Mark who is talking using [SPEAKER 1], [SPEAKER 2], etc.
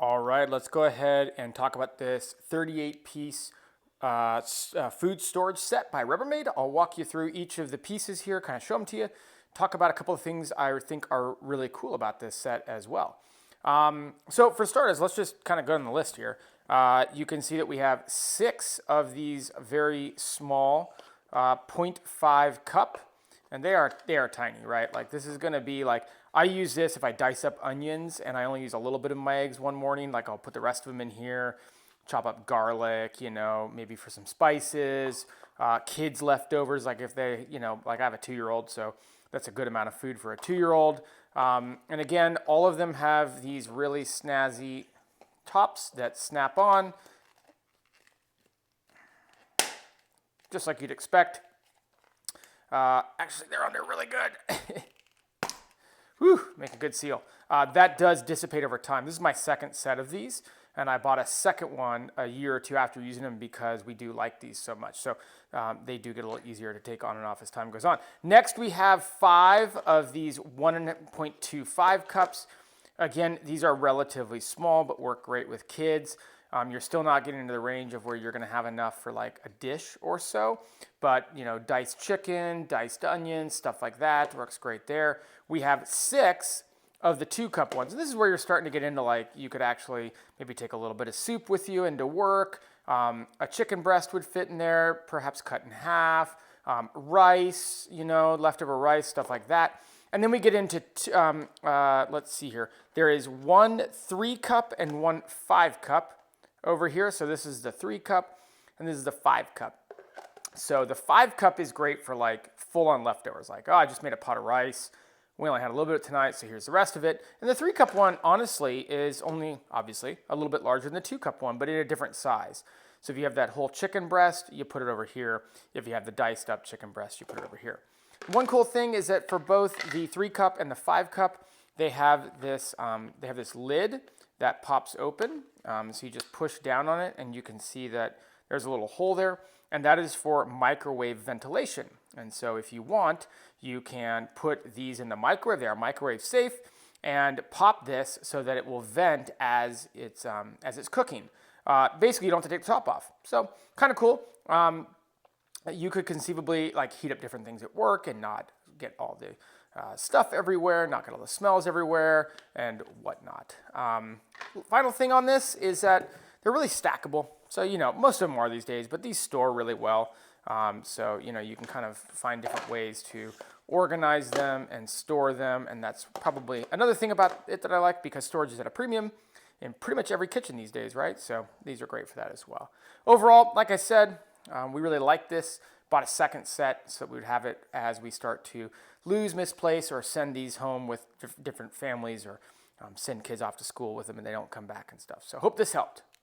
[SPEAKER 1] All right, let's go ahead and talk about this 38-piece food storage set by Rubbermaid. I'll walk you through each of the pieces here, kind of show them to you, talk about a couple of things I think are really cool about this set as well. So for starters, let's just kind of go on the list here. You can see that we have 6 of these very small 0.5 cup, and they are tiny, right? Like this is gonna be like, I use this if I dice up onions and I only use a little bit of my eggs one morning, like I'll put the rest of them in here, chop up garlic, maybe for some spices, kids leftovers, like if they, like I have a 2-year-old, so that's a good amount of food for a 2-year-old. And again, all of them have these really snazzy tops that snap on, just like you'd expect. Actually, they're on there really good. Whew, make a good seal. That does dissipate over time. This is my second set of these, and I bought a second one a year or two after using them because we do like these so much. So they do get a little easier to take on and off as time goes on. Next, we have 5 of these 1.25 cups. Again, these are relatively small, but work great with kids. You're still not getting into the range of where you're going to have enough for like a dish or so, but diced chicken, diced onions, stuff like that works great there. We have 6 of the 2-cup ones. And this is where you're starting to get into, like, you could actually maybe take a little bit of soup with you into work. A chicken breast would fit in there, perhaps cut in half. Rice, leftover rice, stuff like that. And then we get into, let's see here. There is 1 3-cup and 1 5-cup over here. So this is the 3-cup and this is the 5-cup. So the 5-cup is great for like full-on leftovers. Like, oh, I just made a pot of rice. We only had a little bit tonight, so here's the rest of it. And the 3-cup one, honestly, is only, obviously, a little bit larger than the 2-cup one, but in a different size. So if you have that whole chicken breast, you put it over here. If you have the diced up chicken breast, you put it over here. One cool thing is that for both the 3-cup and the 5-cup, they have this lid that pops open. So you just push down on it, and you can see that there's a little hole there, and that is for microwave ventilation. And so if you want, you can put these in the microwave. They are microwave safe, and pop this so that it will vent as it's cooking. Basically, you don't have to take the top off. So kind of cool. You could conceivably like heat up different things at work and not get all the stuff everywhere, not get all the smells everywhere, and whatnot. Final thing on this is that they're really stackable. So, most of them are these days, but these store really well. So, you can kind of find different ways to organize them and store them. And that's probably another thing about it that I like, because storage is at a premium in pretty much every kitchen these days, right? So these are great for that as well. Overall, like I said, we really like this. Bought a second set so that we would have it as we start to lose, misplace, or send these home with different families, or send kids off to school with them and they don't come back and stuff. So hope this helped.